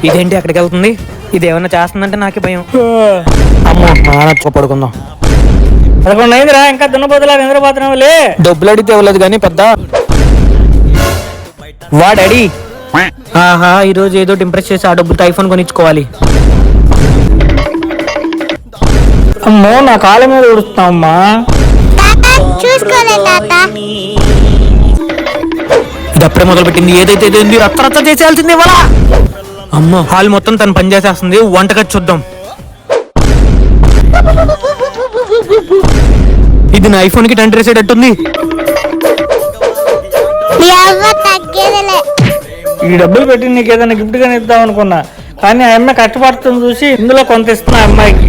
ఇదేంటి అక్కడికి వెళ్తుంది? ఇది ఏమన్నా చేస్తుందంటే నాకే భయం. అమ్మో నాన్న పడుకుందాం. 11 అయిందిరా, ఇంకా దున్నపోతులా నిద్రపోతున్నావులే. డబ్బులు అడిగితే ఇవ్వలేదు కానీ పెద్ద వాడడి. ఆహా, ఈరోజు ఏదో ఇంప్రెస్ చేసి ఆ డబ్బులతో ఐఫోన్ కొనిచ్చుకోవాలి. అమ్మో నా కాళ్ళ మీద ఉడుస్తామ్మా. ఇది అప్పుడే మొదలు పెట్టింది. ఏదైతే రచ్చ రచ్చ చేసేయాల్సింది ఇవాళ. అమ్మ హాల్ మొత్తం తను పని చేసేస్తుంది. వంటగది చూద్దాం. ఇది నా ఐఫోన్ కి టెంట్ వేసేటట్టుంది. ఈ డబ్బులు పెట్టి నీకు ఏదైనా గిఫ్ట్ గా ఇద్దాం అనుకున్నా, కానీ ఆ అమ్మాయి కష్టపడుతుంది చూసి ఇందులో కొంత ఇస్తున్నా అమ్మాయికి.